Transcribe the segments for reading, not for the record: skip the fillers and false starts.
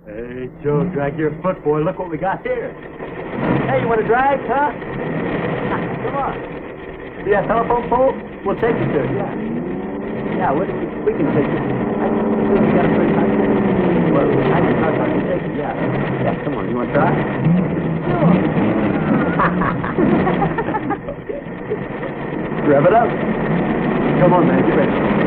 Hey, Joe, drag your foot, boy. Look what we got here. Hey, you want to drag, huh? Come on. See that telephone pole? We'll take you to it, yeah. Yeah, we can take you. I think we got a pretty nice one. Well, I can talk about it. Take it, yeah. Yeah, come on. You want to try? Sure. Okay. Rev it up. Come on, man. Get ready.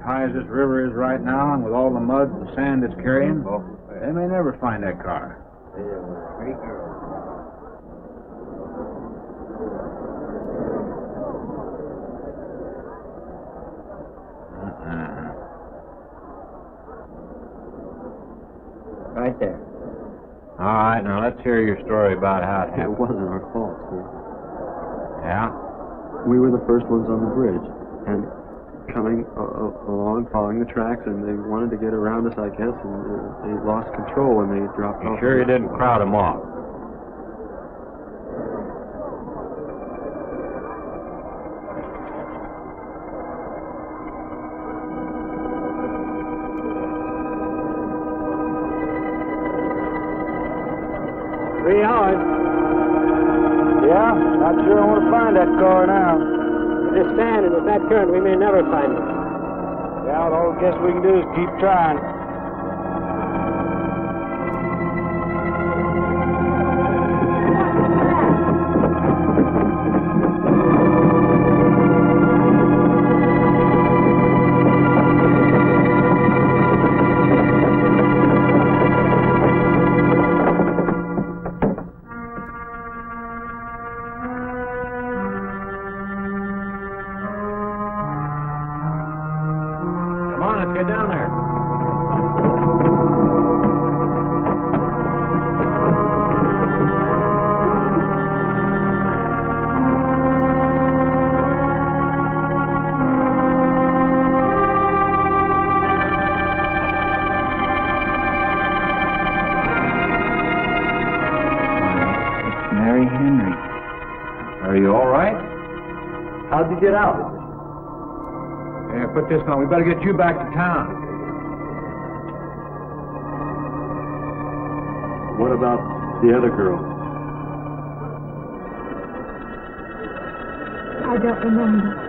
As this river is right now, and with all the mud and sand it's carrying, they may never find that car. Right there. All right, now let's hear your story about how it It happened. wasn't our fault, sir. Yeah? We were the first ones on the bridge, and coming along, following the tracks, and they wanted to get around us, I guess, and they lost control when they dropped You off. sure you didn't crowd them off? Yeah, not sure I want to find that car now. With this sand and with that current, we may never find it. Yeah, all I guess we can do is keep trying. Mary Henry. Are you all right? How'd you get out? Yeah, put this on. We better get you back to town. What about the other girl? I don't remember.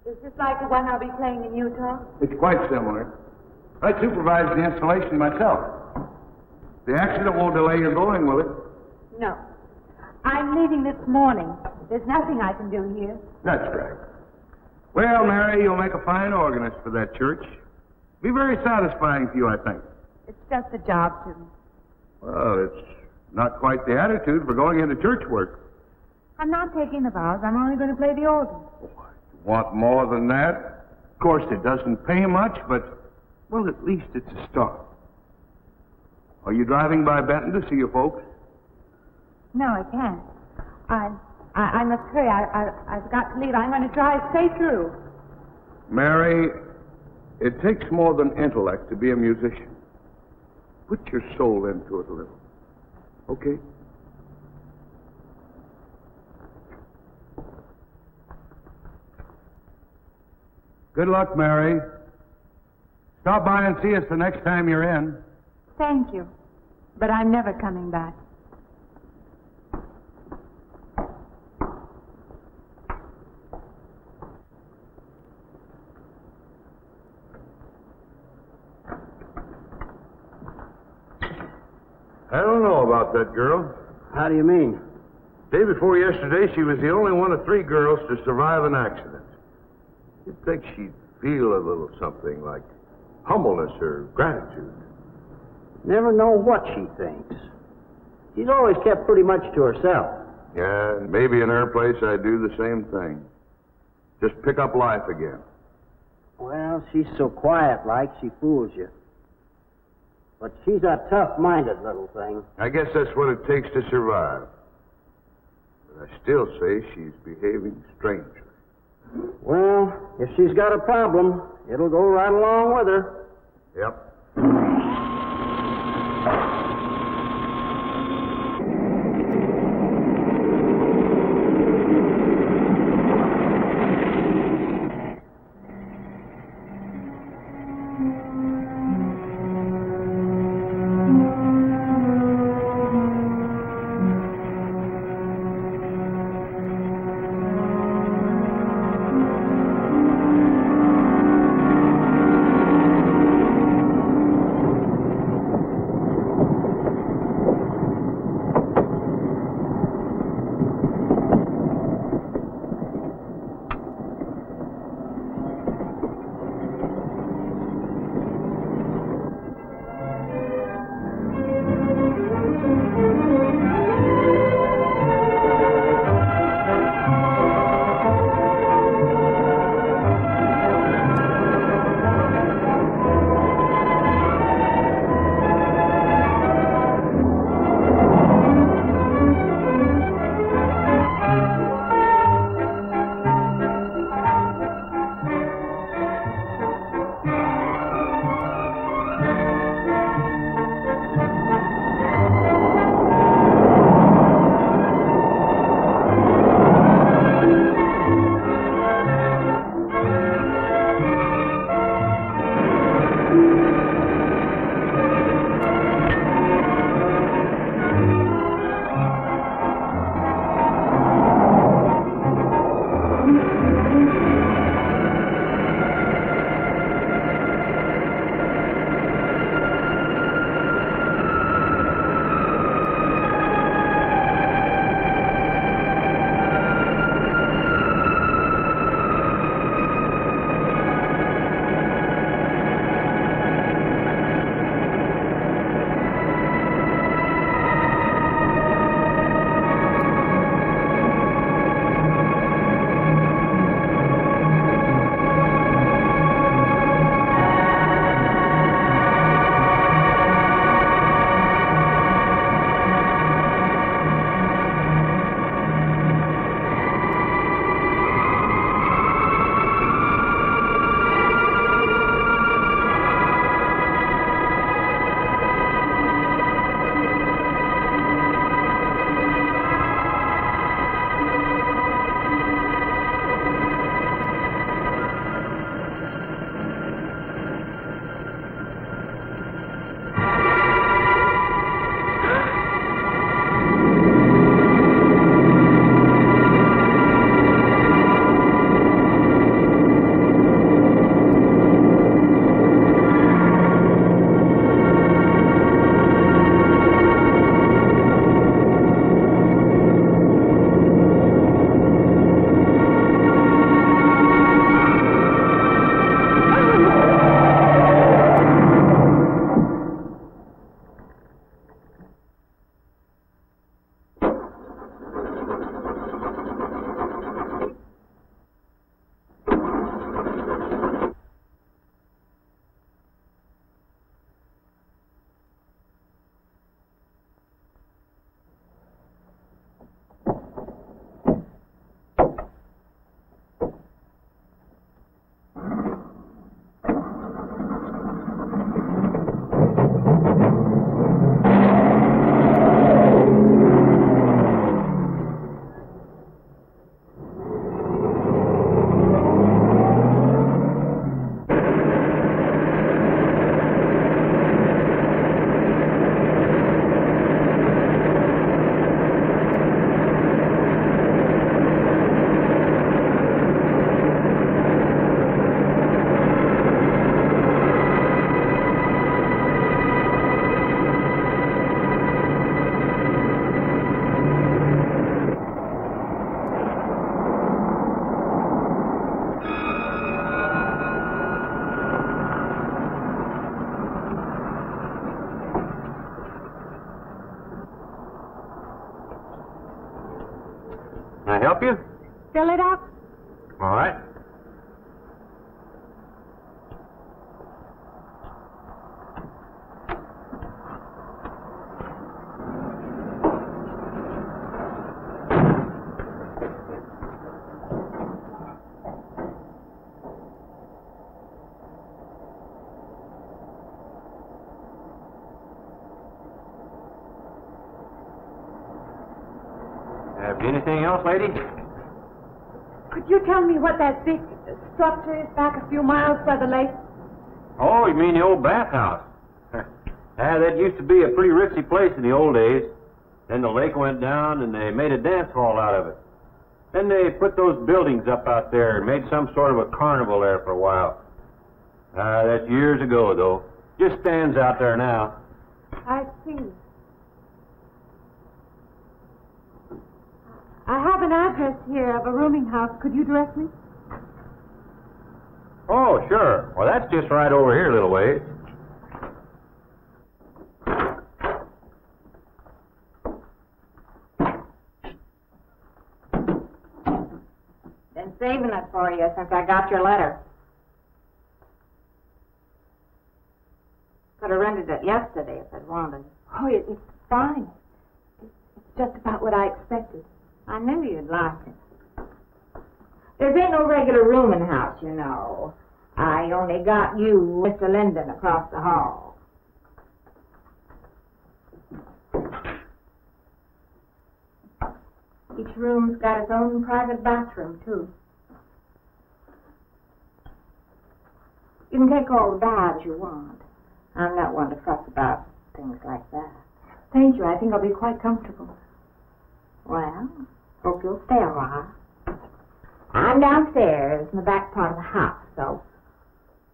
Is this like the one I'll be playing in Utah? It's quite similar. I supervised the installation myself. The accident won't delay your going, will it? No. I'm leaving this morning. There's nothing I can do here. That's right. Well, Mary, you'll make a fine organist for that church. Be very satisfying to you, I think. It's just a job to me. Well, it's not quite the attitude for going into church work. I'm not taking the vows. I'm only going to play the organ. Want more than that? Of course, it doesn't pay much, but, well, at least it's a start. Are you driving by Benton to see your folks? No, I can't. I must hurry. I've got to leave. I'm going to drive straight through. Mary, it takes more than intellect to be a musician. Put your soul into it a little. Okay? Good luck, Mary. Stop by and see us the next time you're in. Thank you. But I'm never coming back. I don't know about that girl. How do you mean? Day before yesterday, she was the only one of 3 girls to survive an accident. You'd think she'd feel a little something like humbleness or gratitude. Never know what she thinks. She's always kept pretty much to herself. Yeah, maybe in her place I'd do the same thing. Just pick up life again. Well, she's so quiet-like, she fools you. But she's a tough-minded little thing. I guess that's what it takes to survive. But I still say she's behaving strangely. Well, if she's got a problem, it'll go right along with her. Yep. Can I help you? Fill it up? All right. Have anything else, lady? Could you tell me what that big structure is back a few miles by the lake? Oh, you mean the old bathhouse? That used to be a pretty ritzy place in the old days. Then the lake went down and they made a dance hall out of it. Then they put those buildings up out there and made some sort of a carnival there for a while. That's years ago, though. Just stands out there now. I see. I have an address here of a rooming house. Could you direct me? Oh, sure. Well, that's just right over here a little ways. Been saving it for you since I got your letter. Could have rented it yesterday if I'd wanted. Oh, it's fine. It's just about what I expected. I knew you'd like it. There ain't no regular rooming house, you know. I only got you, Mr. Linden, across the hall. Each room's got its own private bathroom, too. You can take all the baths you want. I'm not one to fuss about things like that. Thank you. I think I'll be quite comfortable. Well, hope you'll stay a while. I'm downstairs in the back part of the house, so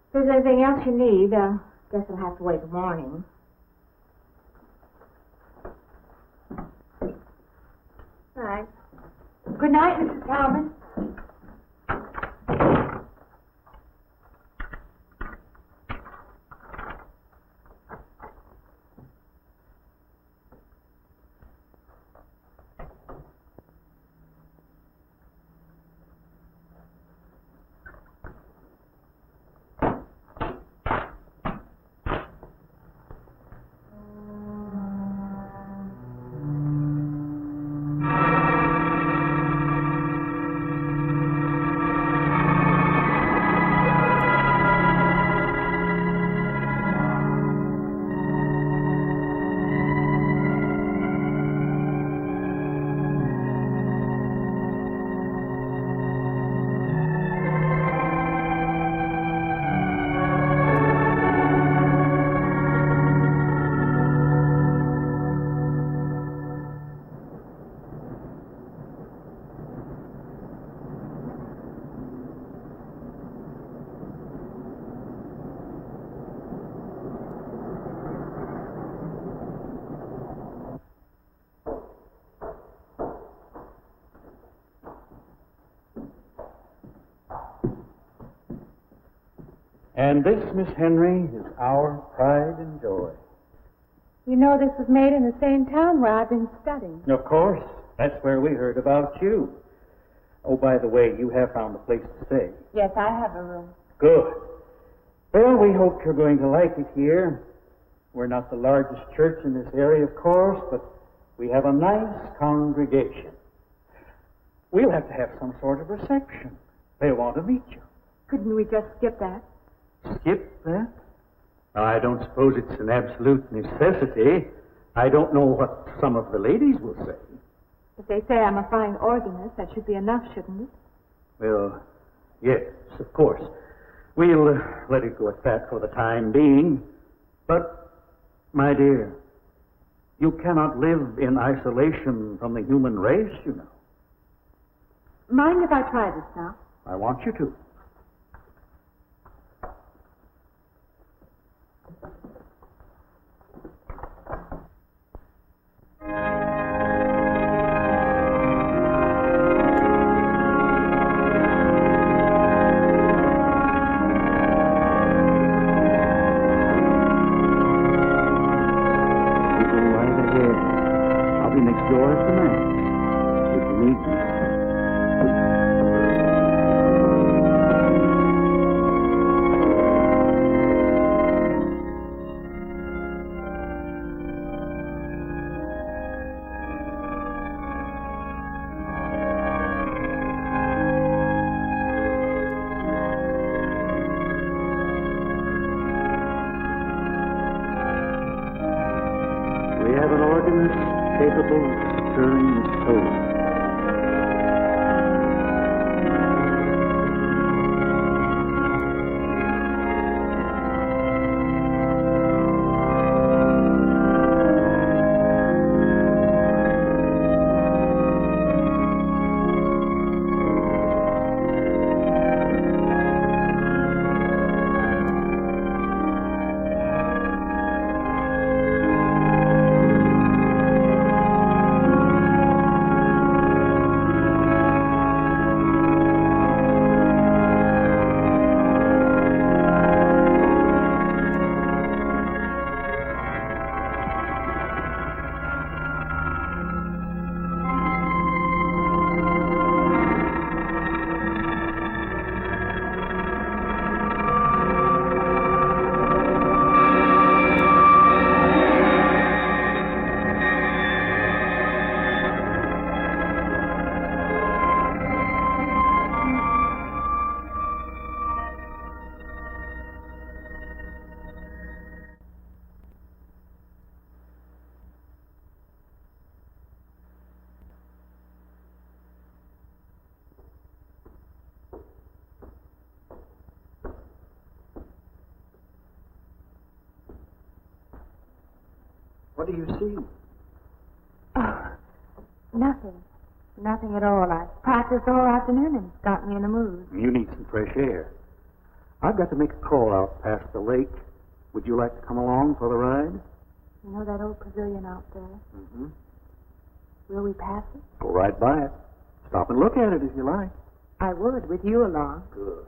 if there's anything else you need, guess I'll have to wait till morning. All right. Good night, Mrs. Talman. And this, Miss Henry, is our pride and joy. You know this was made in the same town where I've been studying. Of course. That's where we heard about you. Oh, by the way, you have found a place to stay. Yes, I have a room. Good. Well, we hope you're going to like it here. We're not the largest church in this area, of course, but we have a nice congregation. We'll have to have some sort of reception. They'll want to meet you. Couldn't we just skip that? Skip that? I don't suppose it's an absolute necessity. I don't know what some of the ladies will say. If they say I'm a fine organist, that should be enough, shouldn't it? Well, yes, of course. We'll let it go at that for the time being. But, my dear, you cannot live in isolation from the human race, you know. Mind if I try this now? I want you to. We have an organist capable of stirring the soul. What do you see? Oh, nothing. Nothing at all. I practiced all afternoon and it's got me in the mood. You need some fresh air. I've got to make a call out past the lake. Would you like to come along for the ride? You know that old pavilion out there? Mm-hmm. Will we pass it? Go right by it. Stop and look at it if you like. I would, with you along. Good.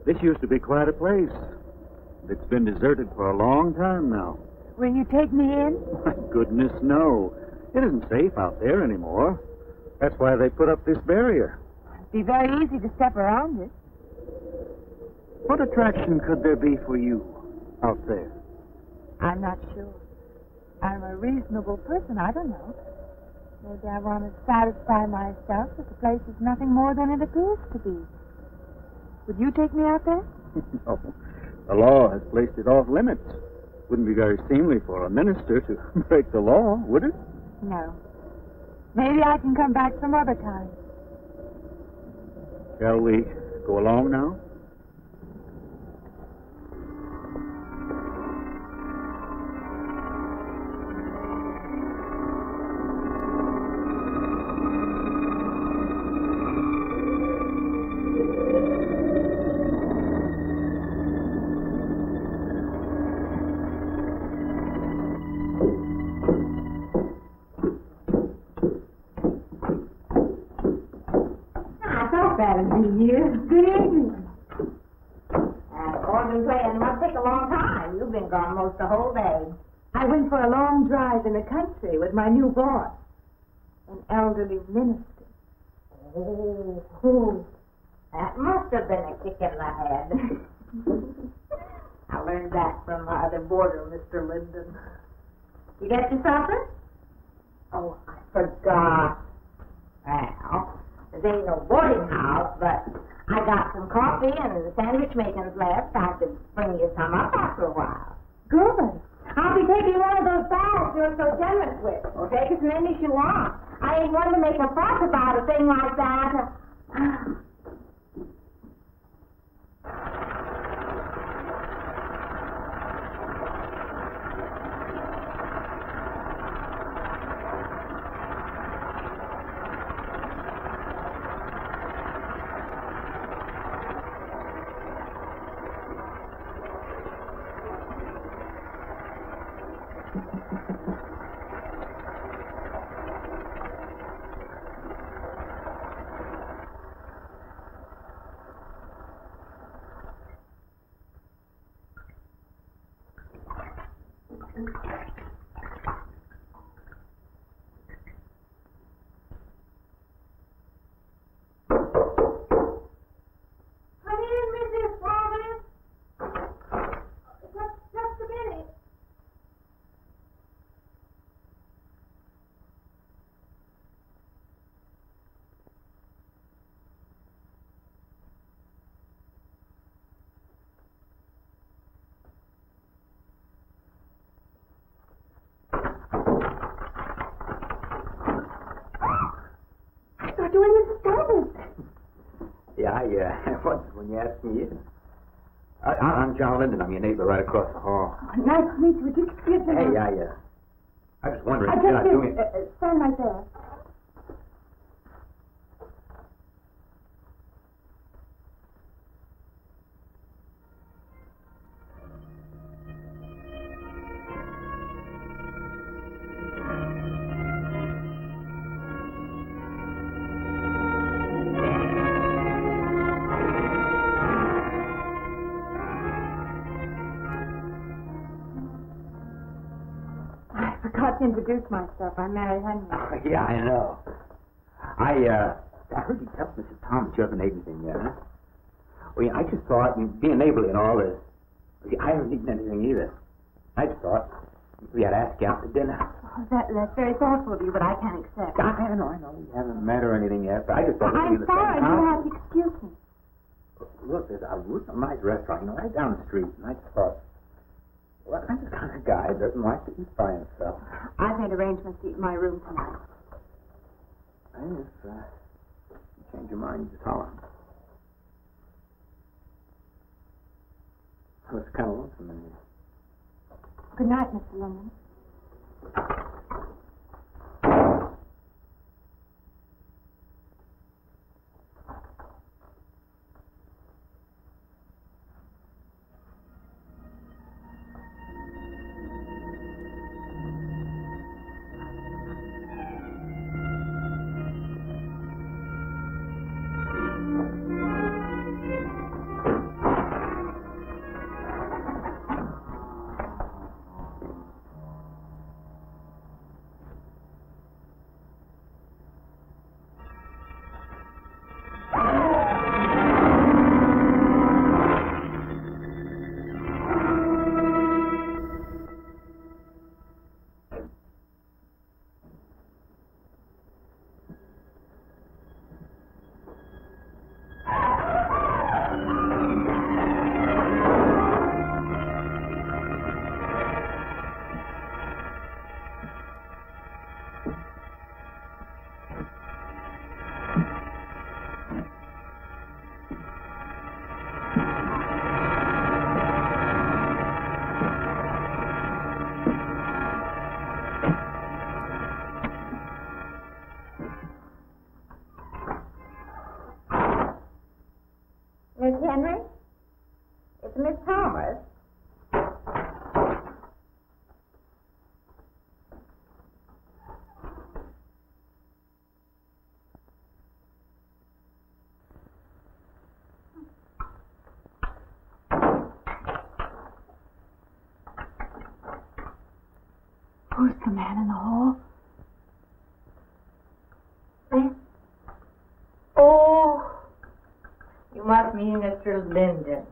This used to be quite a place. It's been deserted for a long time now. Will you take me in? My goodness, no. It isn't safe out there anymore. That's why they put up this barrier. It'd be very easy to step around it. What attraction could there be for you out there? I'm not sure. I'm a reasonable person. I don't know. Maybe I want to satisfy myself that the place is nothing more than it appears to be. Would you take me out there? No. The law has placed it off limits. Wouldn't be very seemly for a minister to break the law, would it? No. Maybe I can come back some other time. Shall we go along now? Good evening. Organ playing must take a long time. You've been gone most the whole day. I went for a long drive in the country with my new boss, an elderly minister. Oh, that must have been a kick in the head. I learned that from my other boarder, Mr. Linden. You get your supper? Oh, I forgot. Well, there ain't no boarding house, but I got some coffee and sandwich makings left. I could bring you some up after a while. Good. I'll be taking one of those baths you're so generous with. Well, take as many as you want. I ain't one to make a fuss about a thing like that. When you asked me in. I'm John Linden. I'm your neighbor right across the hall. Oh, nice to meet you. Would you excuse me? Hey, I was wondering if I you're not just doing... stand right there. To introduce myself. I'm Mary Henry. Oh, yeah, I know. I heard you tell Mrs. Thomas you haven't ate anything yet, huh? Well, I just thought, being neighborly and all this, I haven't eaten anything either. I just thought we had to ask you out to dinner. Oh, that's very thoughtful of you, but I can't accept. I know. We haven't met or anything yet, but I just thought we'd I'm do the sorry. same. You have to excuse me. Look, there's a real nice restaurant, right down the street, and I just thought, well, I'm the kind of guy that doesn't like to eat by himself. I've made arrangements to eat in my room tonight. If you change your mind, just holler. Oh, it's kind of lonesome in here. Good night, Mr. Linden. Miss Henry? It's Miss Thomas. Who's the man in the hall? Oh, you must mean Mr. Linden.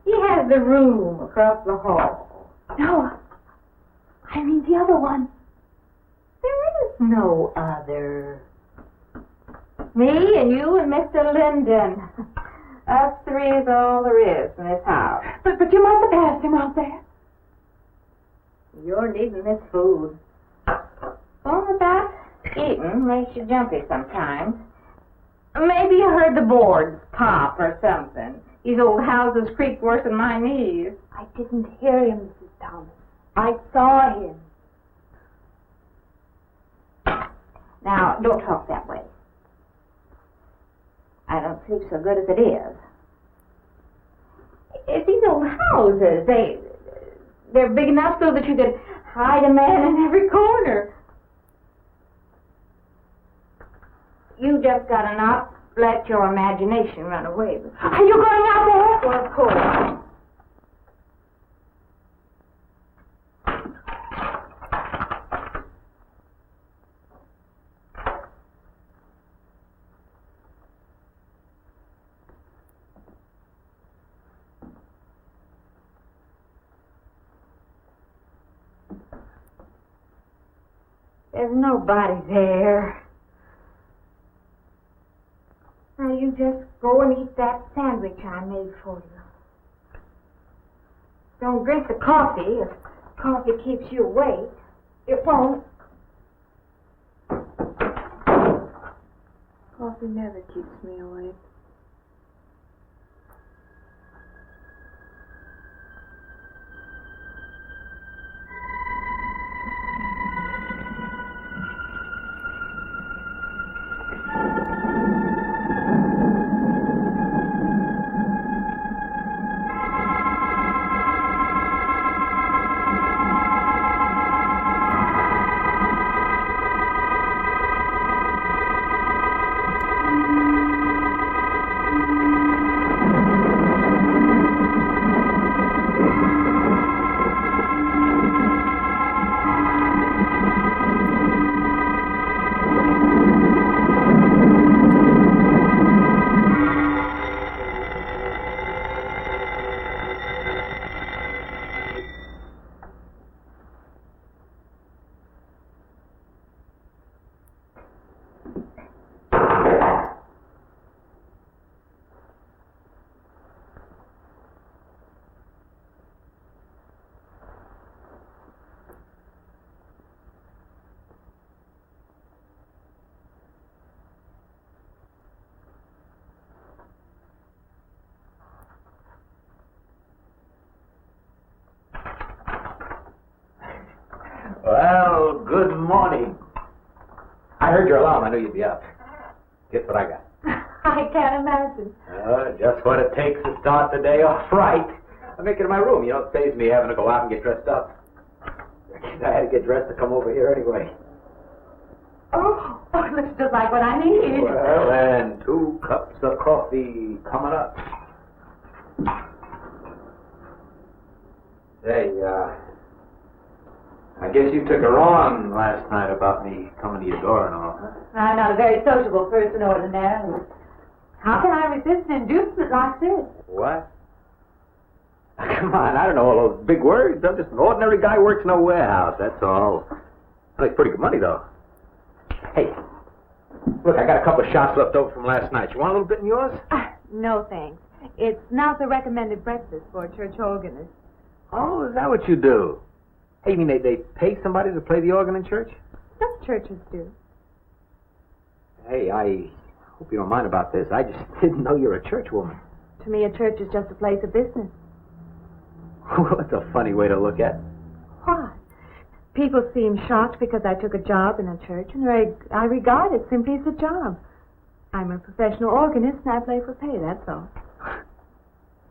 He has the room across the hall. No, I mean the other one. There is no other. Me and you and Mr. Linden. Us three is all there is in this house. But you must have passed him out there. You're needing this food. All about eating makes you jumpy sometimes. Maybe you heard the boards pop or something. These old houses creak worse than my knees. I didn't hear him, Mrs. Thomas. I saw him. Now, don't talk that way. I don't sleep so good as it is. It's these old houses. They're big enough so that you could hide a man in every corner. You just gotta not let your imagination run away with you. Are you going out there? Well, of course. There's nobody there. Now you just go and eat that sandwich I made for you. Don't drink the coffee. If coffee keeps you awake, it won't. Coffee never keeps me awake. Well, good morning. I heard your alarm. I knew you'd be up. Guess what I got? I can't imagine. Just what it takes to start the day off right. I make it in my room. You know, it saves me having to go out and get dressed up. I had to get dressed to come over here anyway. Oh, it looks just like what I need. Well, and 2 cups of coffee coming up. Say, I guess you took her on last night about me coming to your door and all, huh? I'm not a very sociable person ordinarily. How can I resist an inducement like this? What? Come on, I don't know all those big words. I'm just an ordinary guy who works in a warehouse, that's all. I make pretty good money, though. Hey, look, I got a couple of shots left over from last night. You want a little bit in yours? No, thanks. It's not the recommended breakfast for a church organist. Oh, is that what you do? Hey, you mean they pay somebody to play the organ in church? Some churches do. Hey, I hope you don't mind about this. I just didn't know you're a church woman. To me, a church is just a place of business. Well, that's a funny way to look at it. Why? People seem shocked because I took a job in a church, and I regard it simply as a job. I'm a professional organist, and I play for pay, that's all.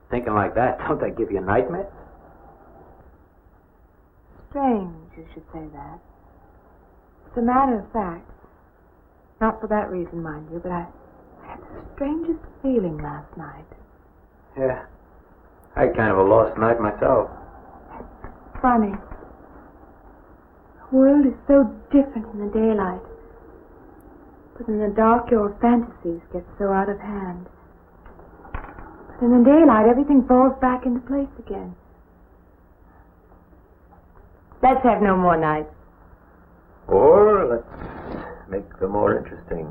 Thinking like that, don't that give you nightmares? Strange you should say that. As a matter of fact, not for that reason, mind you, but I had the strangest feeling last night. Yeah. I had kind of a lost night myself. Funny. The world is so different in the daylight. But in the dark, your fantasies get so out of hand. But in the daylight, everything falls back into place again. Let's have no more nights. Or let's make them more interesting.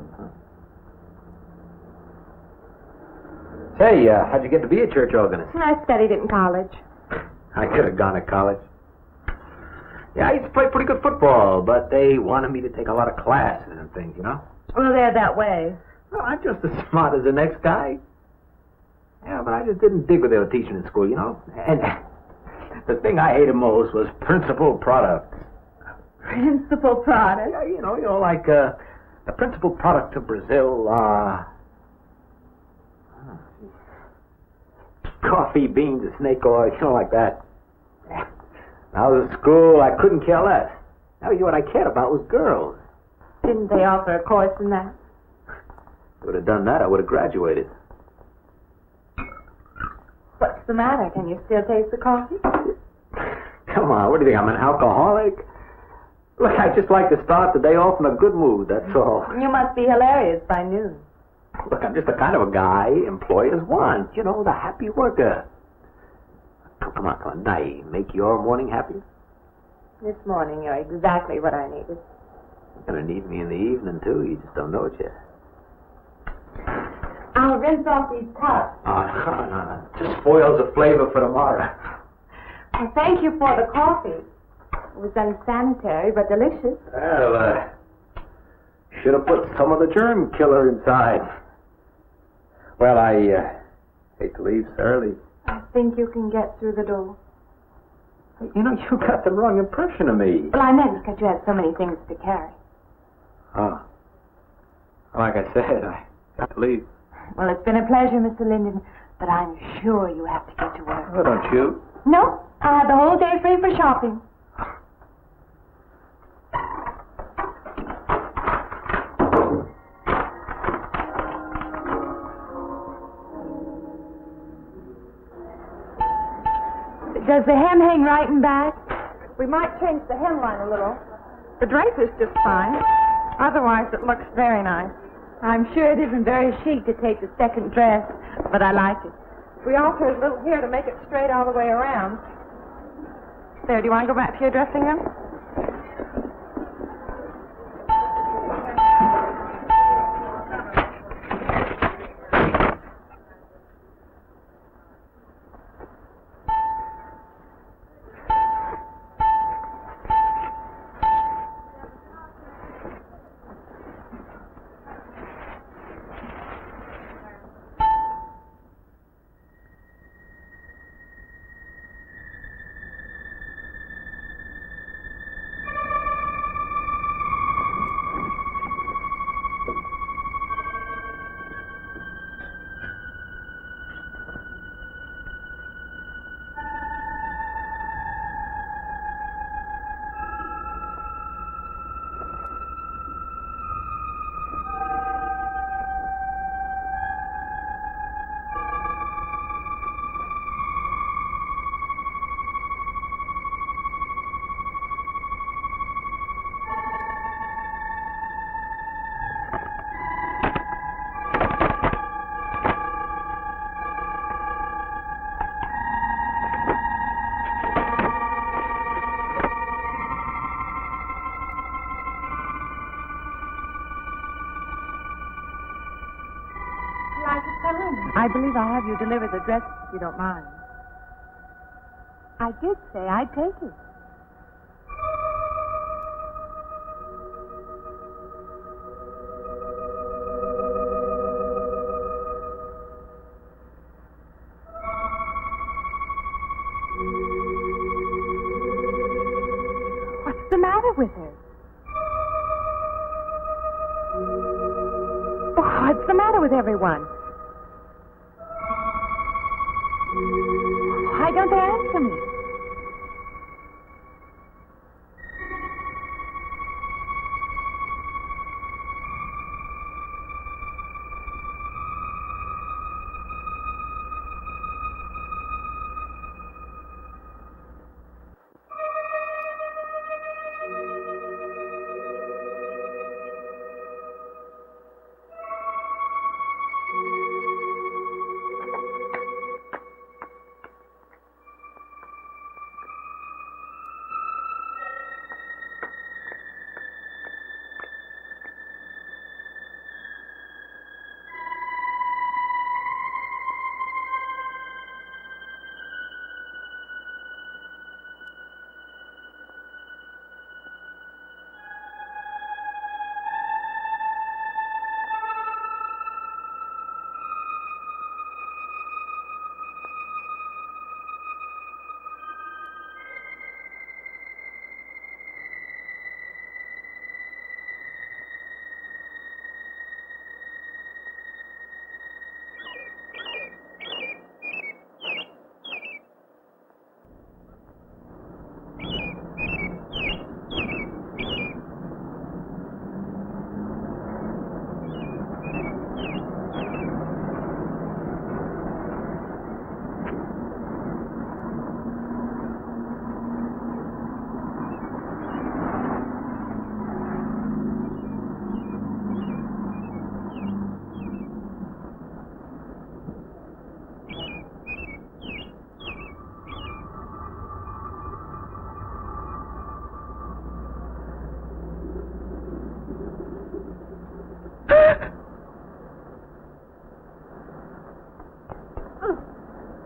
Say, how'd you get to be a church organist? I studied it in college. I could have gone to college. Yeah, I used to play pretty good football, but they wanted me to take a lot of classes and things, you know? Well, they're that way. Well, I'm just as smart as the next guy. Yeah, but I just didn't dig what they were teaching in school, you know? And the thing I hated most was principal products. Principal product? Yeah, you know, like the principal product of Brazil, coffee, beans, and snake oil, you know, like that. When I was at school, I couldn't care less. Now, what I cared about was girls. Didn't they offer a course in that? If I would have done that, I would have graduated. What's the matter? Can you still taste the coffee? Come on, what do you think, I'm an alcoholic? Look, I just like to start the day off in a good mood, that's all. You must be hilarious by noon. Look, I'm just the kind of a guy employers want. You know, the happy worker. Come on. Now, make your morning happy? This morning, you're exactly what I needed. You're going to need me in the evening, too. You just don't know it yet. I'll rinse off these cups. No. Just spoils the flavor for tomorrow. Well, thank you for the coffee. It was unsanitary, but delicious. Well, should have put some of the germ killer inside. Well, I hate to leave so early. I think you can get through the door. You know, you got the wrong impression of me. Well, I meant because you have so many things to carry. Oh. Like I said, I got to leave. Well, it's been a pleasure, Mr. Linden, but I'm sure you have to get to work. Oh, don't you? No, I have the whole day free for shopping. Does the hem hang right and back? We might change the hemline a little. The drape is just fine. Otherwise, it looks very nice. I'm sure it isn't very chic to take the second dress, but I like it. We alter a little here to make it straight all the way around. There, do you want to go back to your dressing room? means I'll have you deliver the dress if you don't mind. I did say I'd take it. What's the matter with her? What's the matter with everyone? Why don't they answer me?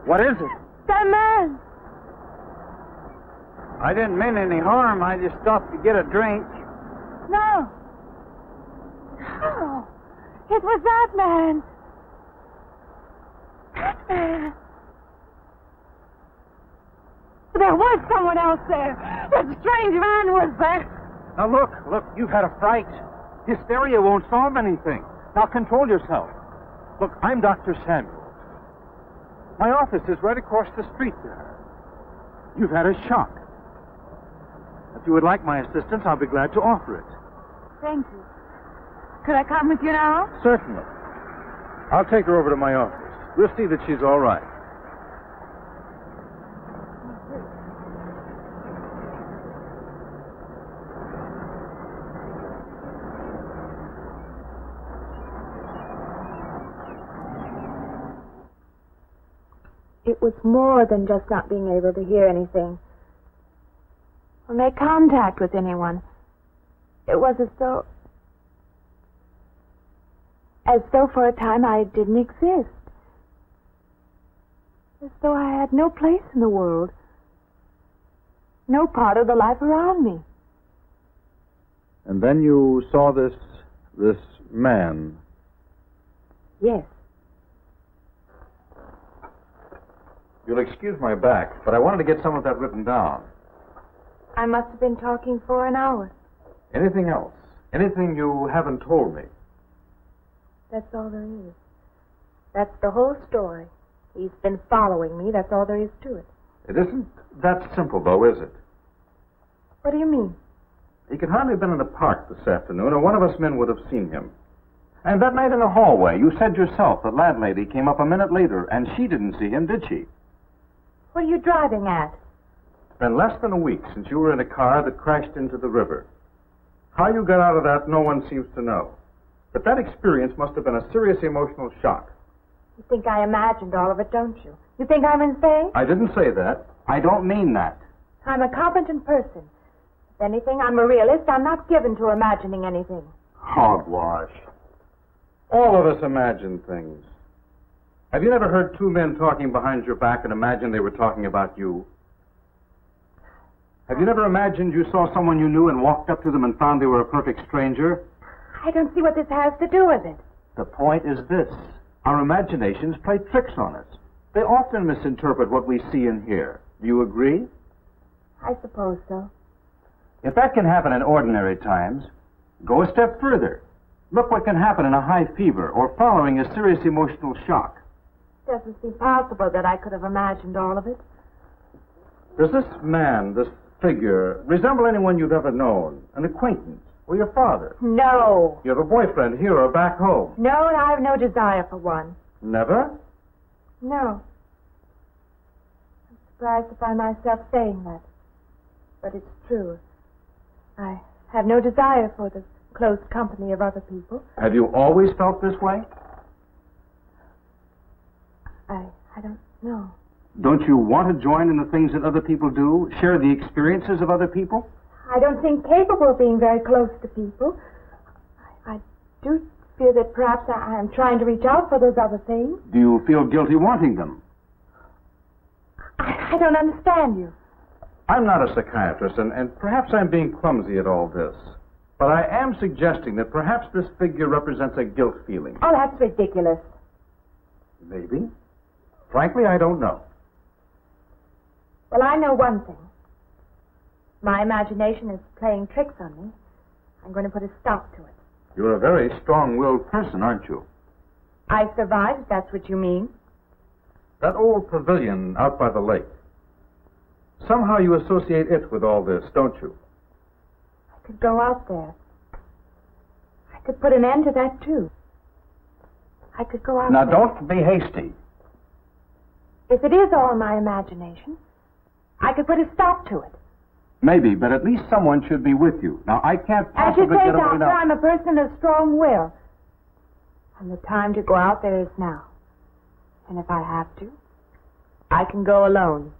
What is it? That man! I didn't mean any harm. I just stopped to get a drink. No. No. It was that man. That man. There was someone else there. That strange man was there. Now, look, you've had a fright. Hysteria won't solve anything. Now, control yourself. Look, I'm Dr. Samuel. My office is right across the street there. You've had a shock. If you would like my assistance, I'll be glad to offer it. Thank you. Could I come with you now? Certainly. I'll take her over to my office. We'll see that she's all right. It was more than just not being able to hear anything or make contact with anyone. It was as though for a time I didn't exist. As though I had no place in the world. No part of the life around me. And then you saw this man. Yes. You'll excuse my back, but I wanted to get some of that written down. I must have been talking for an hour. Anything else? Anything you haven't told me? That's all there is. That's the whole story. He's been following me. That's all there is to it. It isn't that simple, though, is it? What do you mean? He could hardly have been in the park this afternoon, or one of us men would have seen him. And that night in the hallway, you said yourself the landlady came up a minute later, and she didn't see him, did she? What are you driving at? It's been less than a week since you were in a car that crashed into the river. How you got out of that, no one seems to know. But that experience must have been a serious emotional shock. You think I imagined all of it, don't you? You think I'm insane? I didn't say that. I don't mean that. I'm a competent person. If anything, I'm a realist. I'm not given to imagining anything. Hogwash. All of us imagine things. Have you never heard two men talking behind your back and imagined they were talking about you? Have you never imagined you saw someone you knew and walked up to them and found they were a perfect stranger? I don't see what this has to do with it. The point is this. Our imaginations play tricks on us. They often misinterpret what we see and hear. Do you agree? I suppose so. If that can happen in ordinary times, go a step further. Look what can happen in a high fever or following a serious emotional shock. It doesn't seem possible that I could have imagined all of it. Does this man, this figure, resemble anyone you've ever known? An acquaintance? Or your father? No. You have a boyfriend here or back home? No, and I have no desire for one. Never? No. I'm surprised to find myself saying that. But it's true. I have no desire for the close company of other people. Have you always felt this way? I don't know. Don't you want to join in the things that other people do? Share the experiences of other people? I don't think capable of being very close to people. I do feel that perhaps I am trying to reach out for those other things. Do you feel guilty wanting them? I don't understand you. I'm not a psychiatrist, and perhaps I'm being clumsy at all this. But I am suggesting that perhaps this figure represents a guilt feeling. Oh, that's ridiculous. Maybe. Frankly, I don't know. Well, I know one thing. My imagination is playing tricks on me. I'm going to put a stop to it. You're a very strong-willed person, aren't you? I survived, if that's what you mean. That old pavilion out by the lake. Somehow you associate it with all this, don't you? I could go out there. I could put an end to that, too. I could go out Now, there. don't be hasty. If it is all my imagination, I could put a stop to it. Maybe, but at least someone should be with you. Now, I can't As you possibly say, get away Doctor, now. I'm a person of strong will. And the time to go out there is now. And if I have to, I can go alone.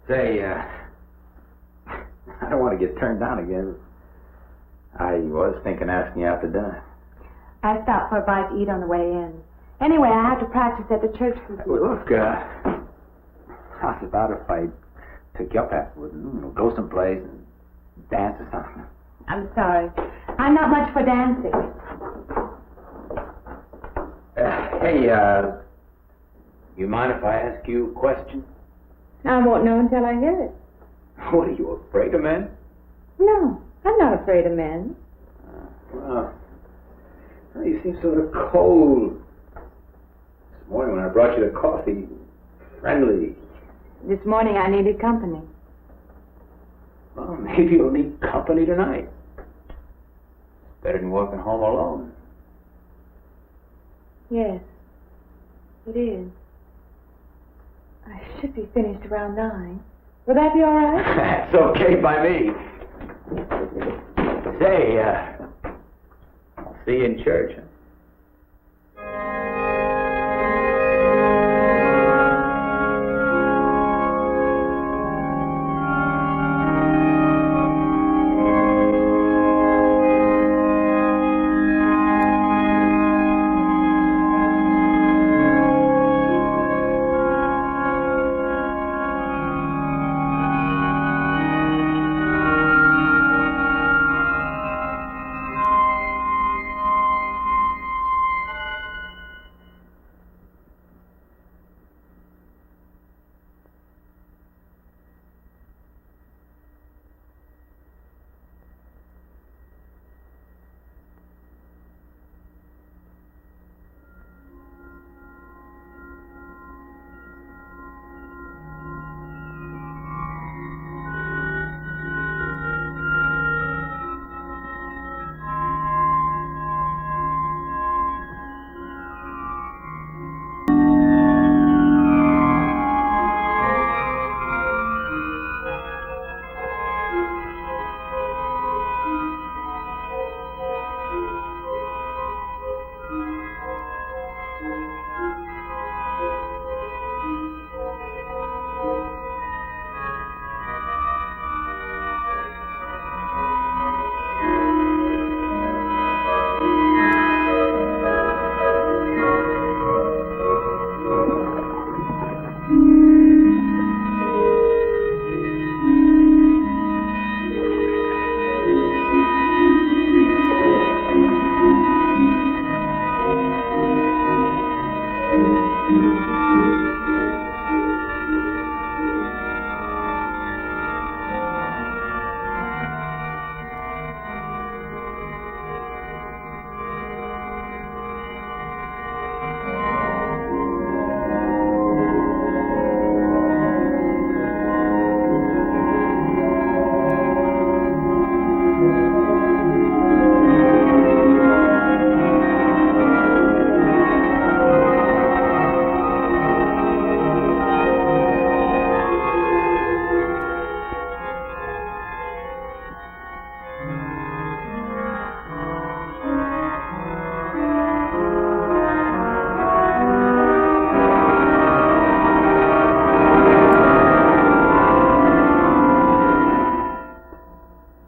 Say, I don't want to get turned down again. I was thinking asking you out to dinner. I stopped for a bite to eat on the way in. Anyway, I have to practice at the church this week. Well, look, how's about if I took you up afterward and go someplace and dance or something? I'm sorry. I'm not much for dancing. Hey, you mind if I ask you a question? I won't know until I hear it. What, are you afraid of men? No, I'm not afraid of men. Well, you seem sort of cold. This morning when I brought you the coffee, friendly. This morning I needed company. Well, maybe you'll need company tonight. Better than walking home alone. Yes, it is. I should be finished around 9. Will that be all right? That's okay by me. Say, I'll see you in church.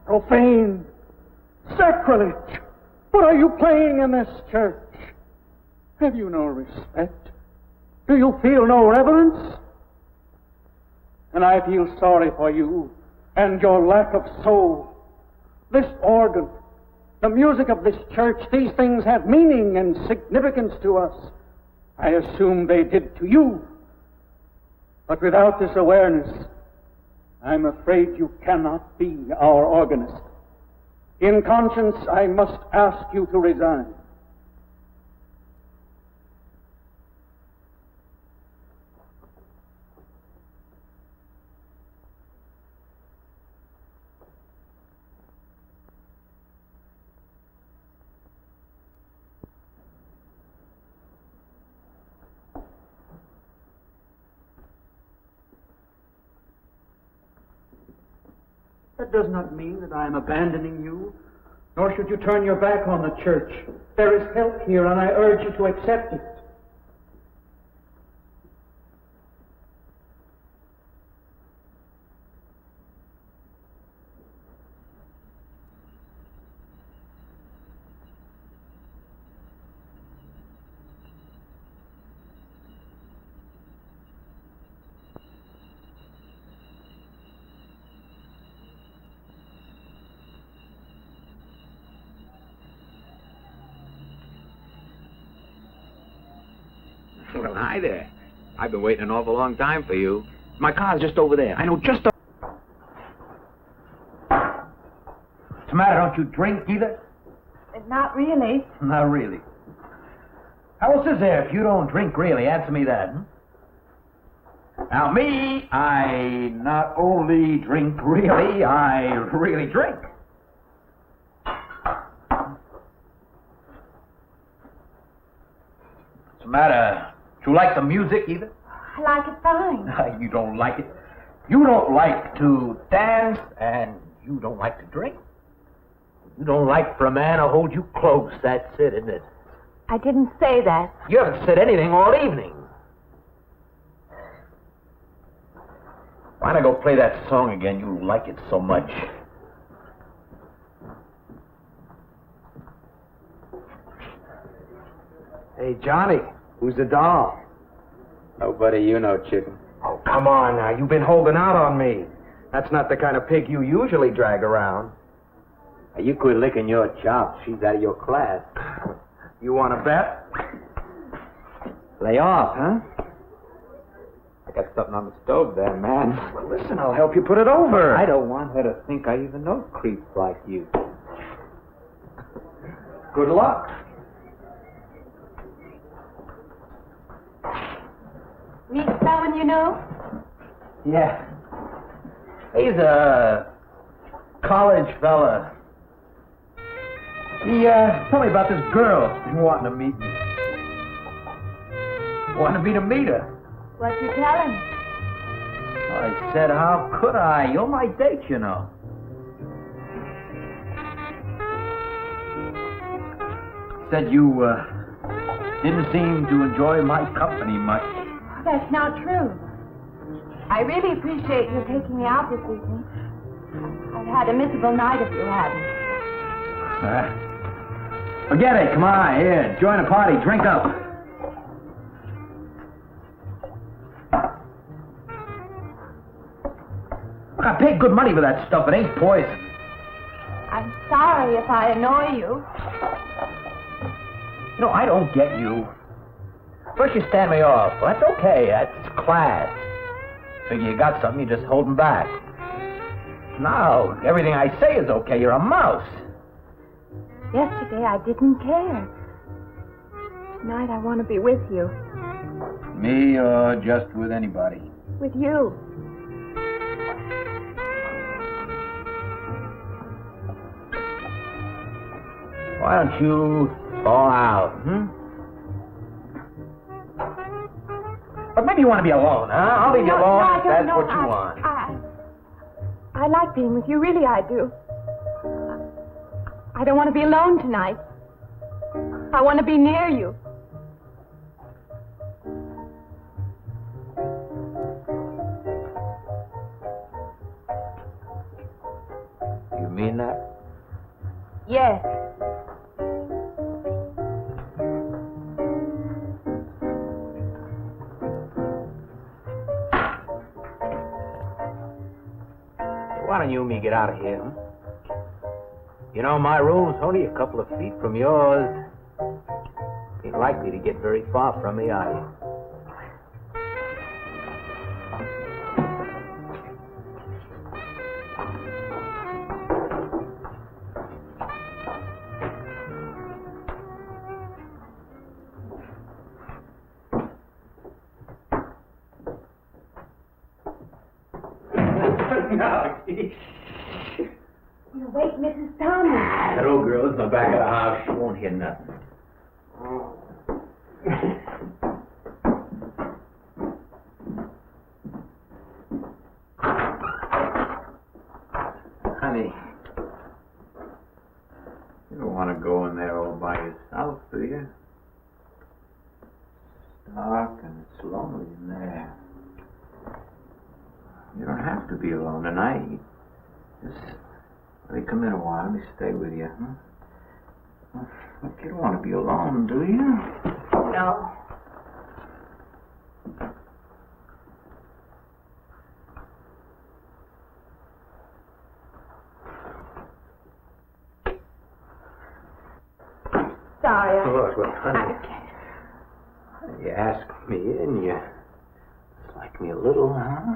Profane! Sacrilege! What are you playing in this church? Have you no respect? Do you feel no reverence? And I feel sorry for you and your lack of soul. This organ, the music of this church, these things have meaning and significance to us. I assume they did to you. But without this awareness, I'm afraid you cannot be our organist. In conscience, I must ask you to resign. That does not mean that I am abandoning you, nor should you turn your back on the church. There is help here, and I urge you to accept it. Well, hi there. I've been waiting an awful long time for you. My car's just over there. I know just a... What's the matter? Don't you drink either? Not really. Not really. How else is there if you don't drink really? Answer me that. Now, me, I not only drink really, I really drink. What's the matter? Do you like the music either? I like it fine. You don't like it. You don't like to dance, and you don't like to drink. You don't like for a man to hold you close. That's it, isn't it? I didn't say that. You haven't said anything all evening. Why don't I go play that song again? You like it so much. Hey, Johnny, who's the doll? Nobody you know, chicken. Oh, come on now. You've been holding out on me. That's not the kind of pig you usually drag around. Hey, you quit licking your chops. She's out of your class. You want to bet? Lay off, huh? I got something on the stove there, man. Well, listen, I'll help you put it over. I don't want her to think I even know creeps like you. Good luck. Meet someone you know? Yeah. He's a college fella. He told me about this girl wanting to meet me. Wanted me to meet her. What'd you tell him? I said, how could I? You're my date, you know. Said you didn't seem to enjoy my company much. That's not true. I really appreciate your taking me out this evening. I've had a miserable night if you hadn't. Forget it. Come on, here. Join the party. Drink up. Look, I paid good money for that stuff. It ain't poison. I'm sorry if I annoy you. You know, I don't get you. First you stand me off. Well, that's okay. That's class. Figure you got something, you just hold 'em back. Now, everything I say is okay. You're a mouse. Yesterday I didn't care. Tonight I want to be with you. Me or just with anybody? With you. Why don't you fall out, But maybe you want to be alone, huh? I'll leave you alone if that's what you want. I like being with you, really I do. I don't want to be alone tonight. I want to be near you. You mean that? Yes. Why don't you and me get out of here, You know, my room's only a couple of feet from yours. Ain't likely to get very far from me, are you? You wake Mrs. Thomas. That old girl's in the back of the house. She won't hear nothing. Honey, you don't want to go in there all by yourself, do you? It's dark and it's lonely in there. You don't have to be alone tonight. Just let me come in a while. Let me stay with you, Look, you don't want to be alone, do you? No. Sorry. Look, honey. You ask me and you like me a little, huh?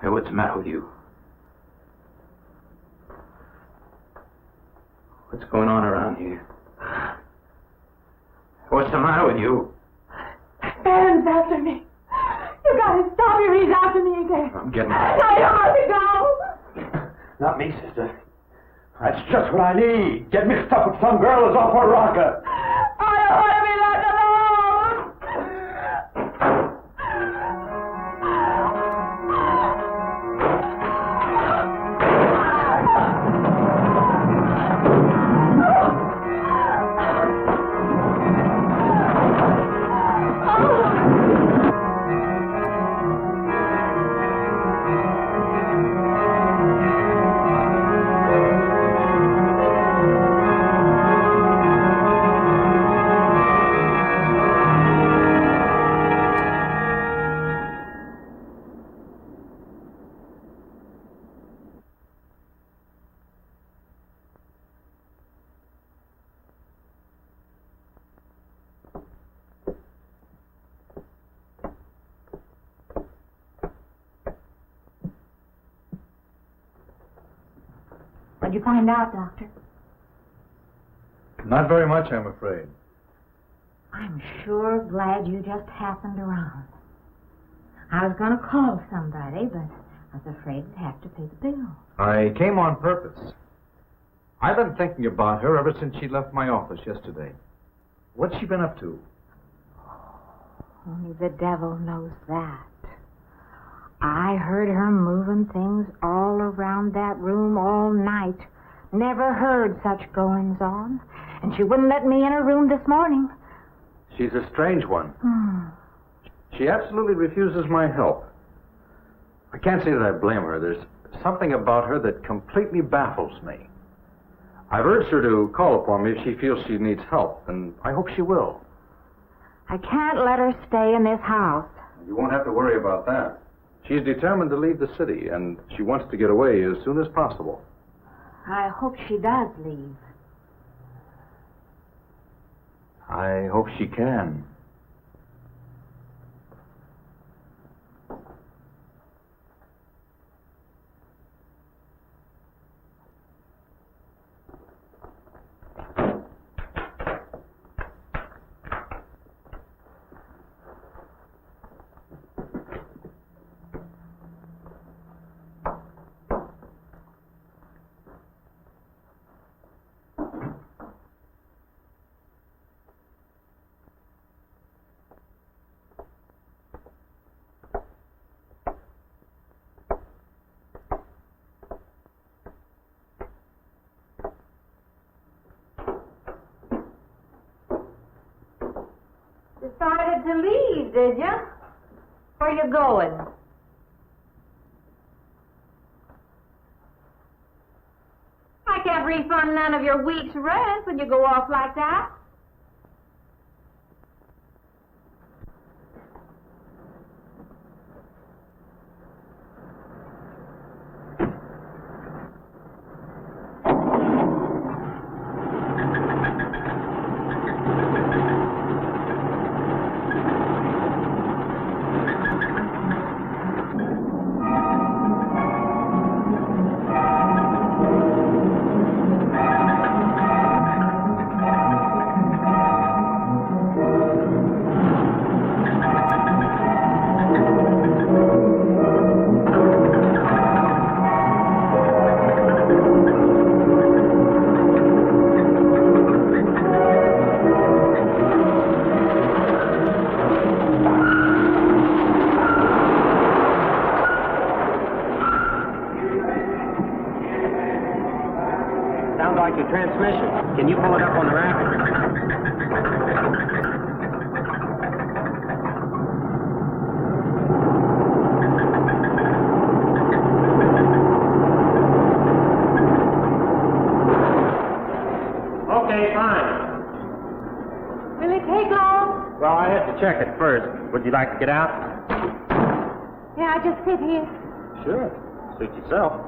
Hey, what's the matter with you? What's going on around here? What's the matter with you? Aaron's after me. You gotta stop him. He's after me again. I'm getting... I don't want to go. Not me, sister. That's just what I need. Get mixed up with some girl who's off her rocker. I don't want to be left alone. What'd you find out, Doctor? Not very much, I'm afraid. I'm sure glad you just happened around. I was going to call somebody, but I was afraid I'd have to pay the bill. I came on purpose. I've been thinking about her ever since she left my office yesterday. What's she been up to? Only the devil knows that. I heard her moving things all around that room all night. Never heard such goings on. And she wouldn't let me in her room this morning. She's a strange one. She absolutely refuses my help. I can't say that I blame her. There's something about her that completely baffles me. I've urged her to call upon me if she feels she needs help, and I hope she will. I can't let her stay in this house. You won't have to worry about that. She's determined to leave the city, and she wants to get away as soon as possible. I hope she does leave. I hope she can. Decided to leave, did you? Where you going? I can't refund none of your week's rent when you go off like that. Sounds like your transmission. Can you pull it up on the rack? check it first. Would you like to get out? Yeah, I just sit here. Sure. Suit yourself.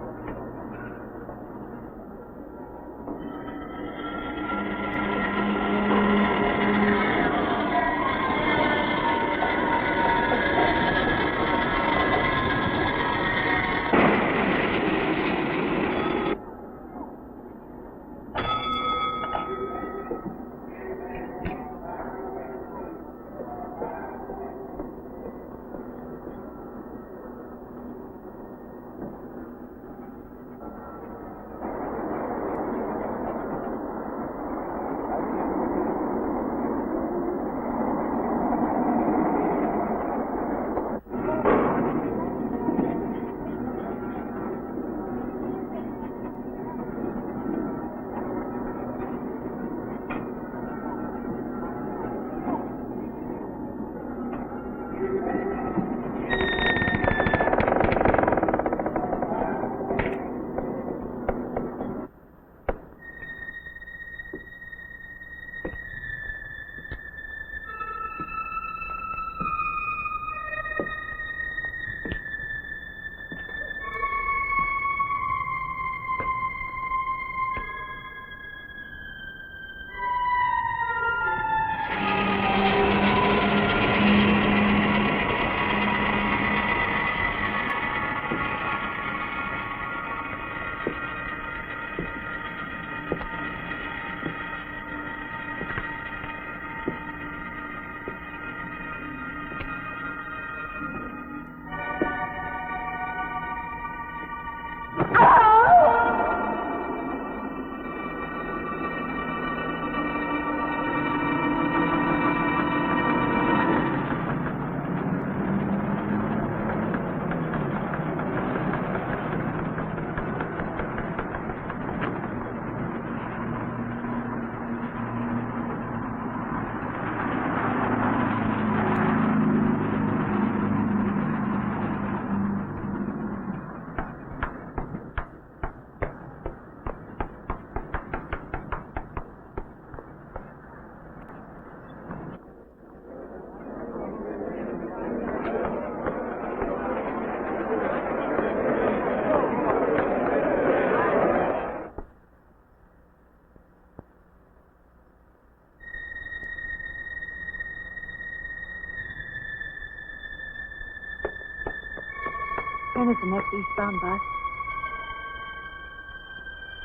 When is the next eastbound bus?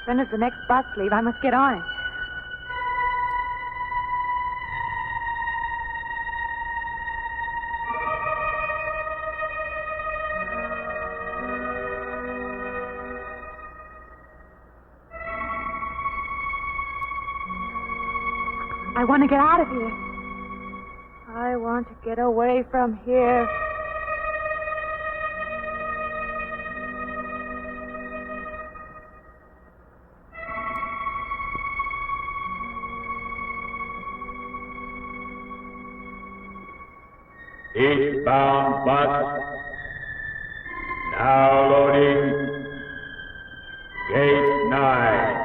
When does the next bus leave? I must get on it. I want to get out of here. I want to get away from here. Eastbound bus. Now loading. Gate 9.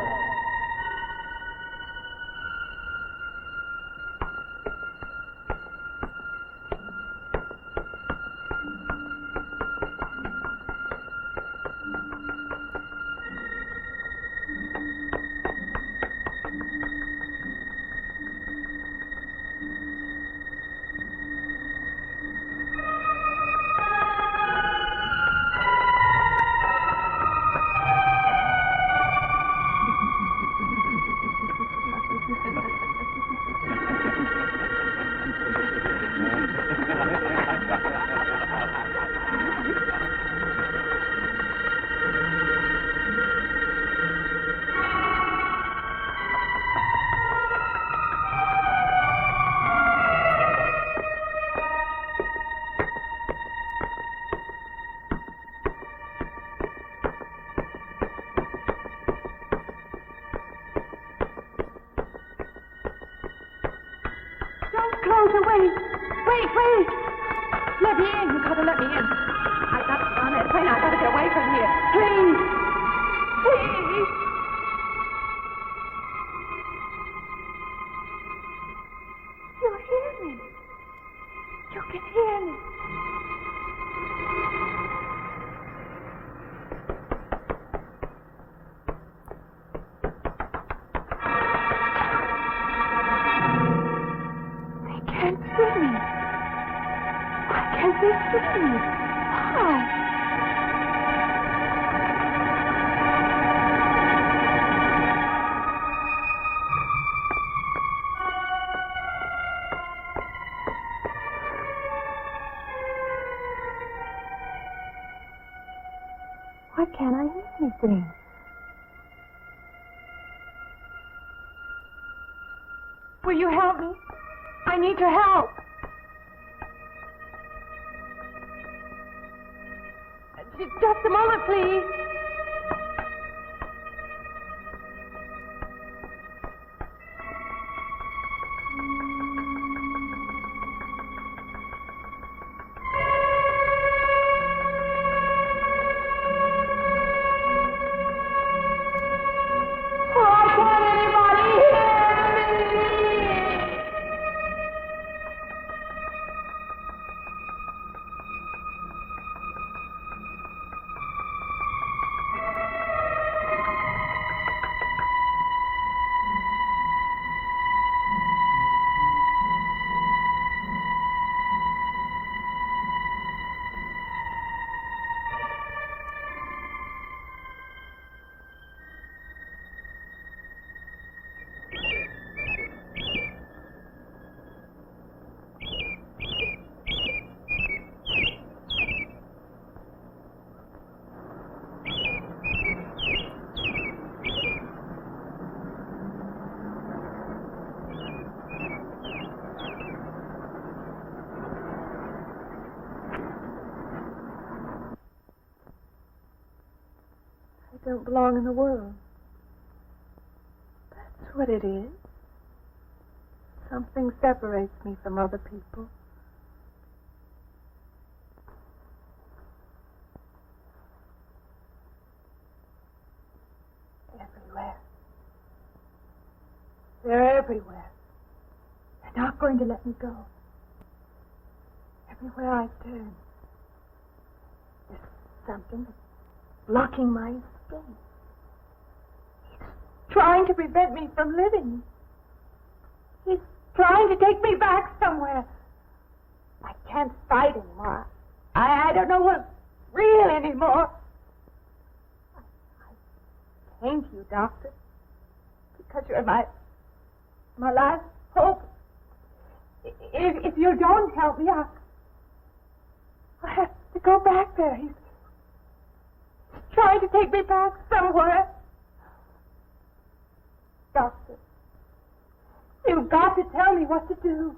Please. Why? Why can't I hear anything? Will you help me? I need your help. Just a moment, please. I don't belong in the world. That's what it is. Something separates me from other people. Everywhere. They're everywhere. They're not going to let me go. Everywhere I turn, there's something that's blocking my escape. He's trying to prevent me from living. He's trying to take me back somewhere. I can't fight anymore. I don't know what's real anymore. I came to you, Doctor, because you're my last hope. If you don't help me, I'll have to go back there. He's trying to take me back somewhere. Doctor, you've got to tell me what to do.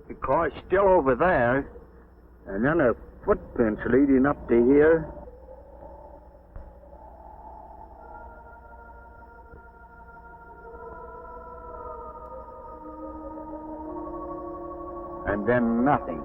The car's still over there. And then a footprints leading up to here. And then nothing.